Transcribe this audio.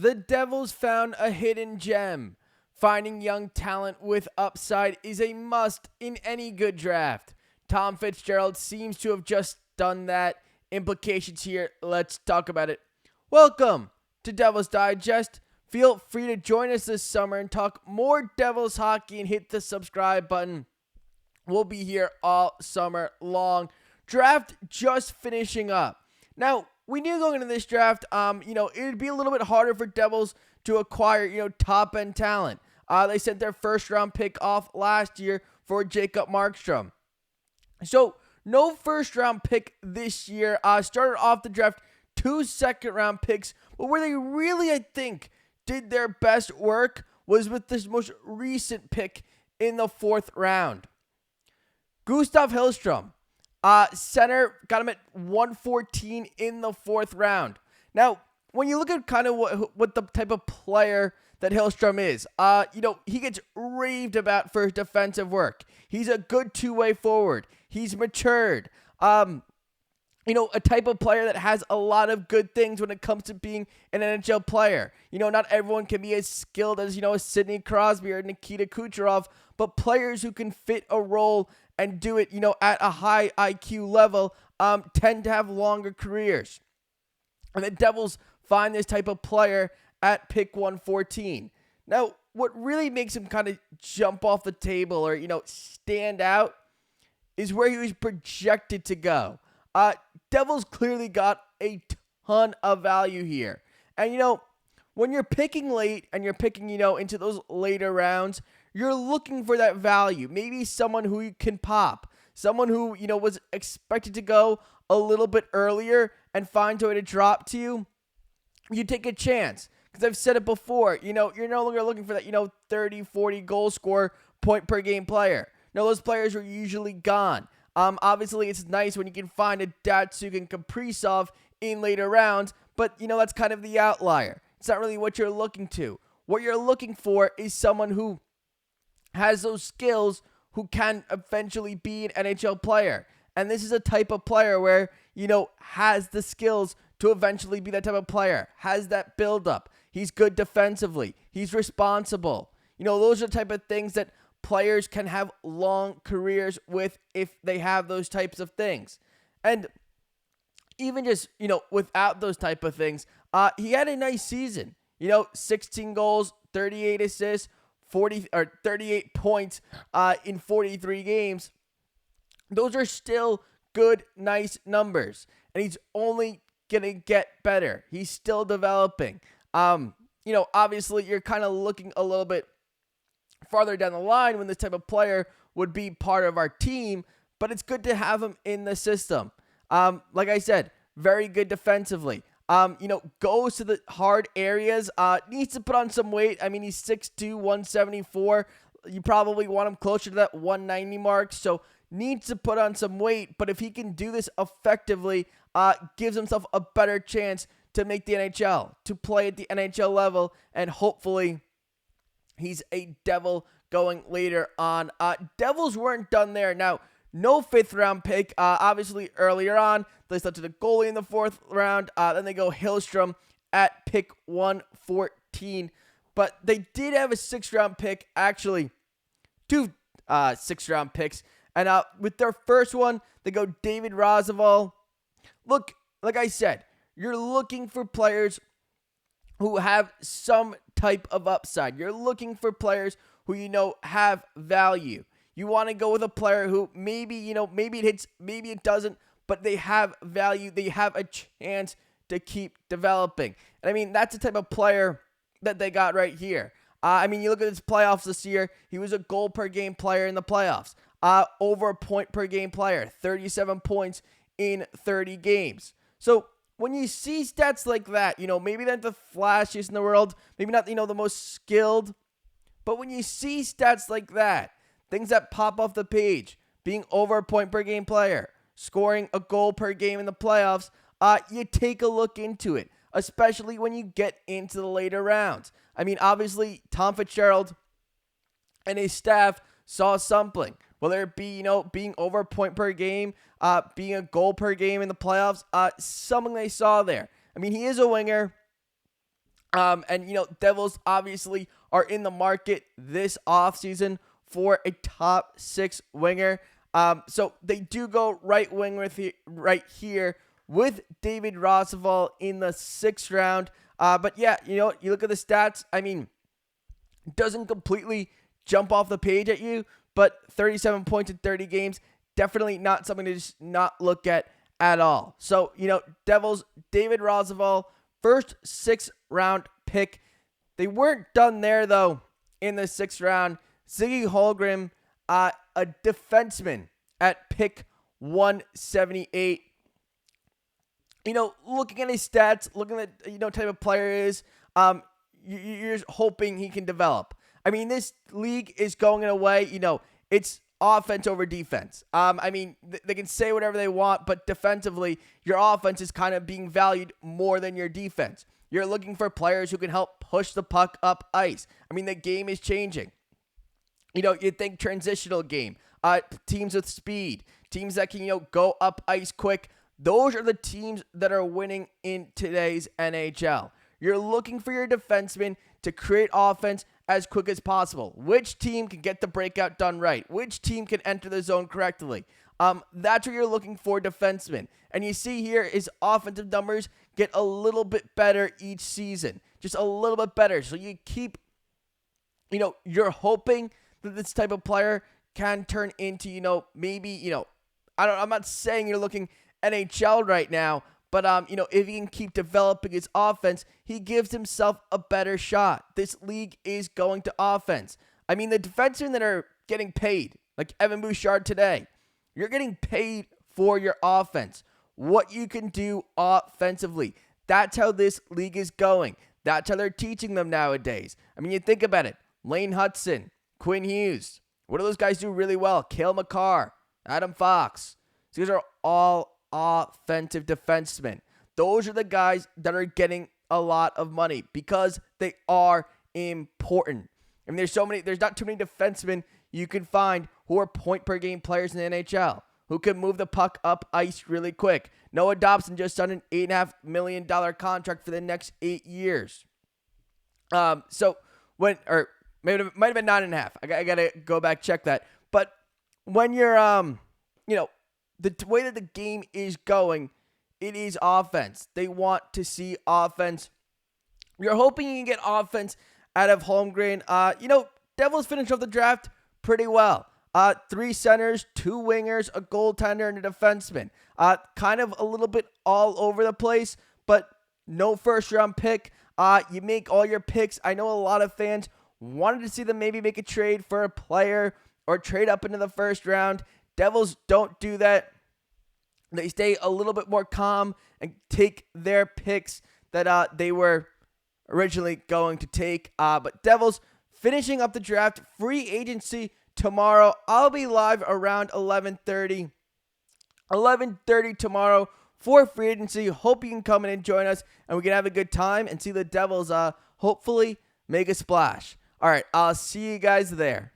The Devils found a hidden gem. Finding young talent with upside is a must in any good draft. Tom Fitzgerald seems to have just done that. Implications here, let's talk about it. Welcome to Devils Digest. Feel free to join us this summer and talk more Devils hockey and hit the subscribe button. We'll be here all summer long. Draft just finishing up. Now, we knew going into this draft, it'd be a little bit harder for Devils to acquire, top-end talent. They sent their first-round pick off last year for Jacob Markstrom. So, no first-round pick this year. Started off the draft 2 second-round picks, but where they really, I think, did their best work was with this most recent pick in the 4th round. Gustav Hillstrom, center, got him at 114 in the 4th round. Now, when you look at kind of what the type of player that Hillstrom is, he gets raved about for his defensive work. He's a good two-way forward. He's matured. A type of player that has a lot of good things when it comes to being an NHL player. Not everyone can be as skilled as, a Sidney Crosby or Nikita Kucherov, but players who can fit a role and do it, at a high IQ level, tend to have longer careers. And the Devils find this type of player at pick 114. Now, what really makes him kind of jump off the table or, stand out is where he was projected to go. Devils clearly got a ton of value here. And, when you're picking late and you're picking, into those later rounds, you're looking for that value. Maybe someone who you can pop. Someone who, was expected to go a little bit earlier and finds a way to drop to you. You take a chance. Because I've said it before, you're no longer looking for that, 30, 40 goal scorer, point per game player. No, those players are usually gone. Obviously, it's nice when you can find a Datsuk and Kaprizov in later rounds, but, that's kind of the outlier. It's not really what you're looking to. What you're looking for is someone who has those skills, who can eventually be an NHL player. And this is a type of player where, has the skills to eventually be that type of player, has that build-up. He's good defensively. He's responsible. Those are the type of things that players can have long careers with if they have those types of things. And even just, without those type of things, he had a nice season. 16 goals, 38 assists, 38 points in 43 games. Those are still good, nice numbers. And he's only going to get better. He's still developing. Obviously you're kind of looking a little bit farther down the line when this type of player would be part of our team, but it's good to have him in the system. Like I said, very good defensively. Goes to the hard areas, needs to put on some weight. I mean, he's 6'2", 174. You probably want him closer to that 190 mark, so needs to put on some weight, but if he can do this effectively, gives himself a better chance to make the NHL, to play at the NHL level, and hopefully he's a Devil going later on. Devils weren't done there. Now, no 5th round pick. Obviously, earlier on, they selected a goalie in the 4th round. Then they go Hillstrom at pick 114. But they did have a 6th round pick, actually, 2 6th round picks. And with their first one, they go David Rozsival. Look, like I said, you're looking for players who have some type of upside. You're looking for players who have value. You want to go with a player who maybe it hits, maybe it doesn't, but they have value. They have a chance to keep developing. And I mean, that's the type of player that they got right here. You look at his playoffs this year, he was a goal per game player in the playoffs. Over a point per game player, 37 points in 30 games. So when you see stats like that, maybe not the flashiest in the world, maybe not, the most skilled, but when you see stats like that, things that pop off the page, being over a point per game player, scoring a goal per game in the playoffs, you take a look into it, especially when you get into the later rounds. I mean, obviously, Tom Fitzgerald and his staff saw something, whether it be, being over a point per game, being a goal per game in the playoffs, something they saw there. I mean, he is a winger. And, Devils obviously are in the market this offseason for a top 6 winger. So they do go right wing right here with David Rozsival in the 6th round. But yeah, you look at the stats. I mean, doesn't completely jump off the page at you, but 37 points in 30 games, definitely not something to just not look at all. So, Devils, David Rozsival, first 6th round pick. They weren't done there, though, in the 6th round. Sigge Holmgren, a defenseman at pick 178. Looking at his stats, looking at type of player he is, you're hoping he can develop. I mean, this league is going in a way, it's offense over defense. They can say whatever they want, but defensively, your offense is kind of being valued more than your defense. You're looking for players who can help push the puck up ice. I mean, the game is changing. You think transitional game, teams with speed, teams that can, go up ice quick. Those are the teams that are winning in today's NHL. You're looking for your defensemen to create offense as quick as possible. Which team can get the breakout done right? Which team can enter the zone correctly? That's what you're looking for, defensemen. And you see here his offensive numbers get a little bit better each season. Just a little bit better. So you keep, you're hoping that this type of player can turn into, maybe, I'm not saying you're looking NHL right now, but, if he can keep developing his offense, he gives himself a better shot. This league is going to offense. I mean, the defensemen that are getting paid, like Evan Bouchard today, you're getting paid for your offense. What you can do offensively. That's how this league is going. That's how they're teaching them nowadays. I mean, you think about it. Lane Hudson, Quinn Hughes. What do those guys do really well? Cale Makar, Adam Fox. These are all offensive defensemen. Those are the guys that are getting a lot of money because they are important. I mean, there's not too many defensemen you can find who are point per game players in the NHL, who can move the puck up ice really quick. Noah Dobson just signed an $8.5 million contract for the next 8 years. Maybe it might have been 9.5. I gotta go back, check that. But when you're, the way that the game is going, it is offense. They want to see offense. You're hoping you can get offense out of Holmgren. Devils finished off the draft pretty well. 3 centers, 2 wingers, a goaltender, and a defenseman. Kind of a little bit all over the place, but no first-round pick. You make all your picks. I know a lot of fans wanted to see them maybe make a trade for a player or trade up into the first round. Devils don't do that. They stay a little bit more calm and take their picks that they were originally going to take. But Devils finishing up the draft, free agency tomorrow. I'll be live around 11:30. 11:30 tomorrow for free agency. Hope you can come in and join us and we can have a good time and see the Devils hopefully make a splash. All right, I'll see you guys there.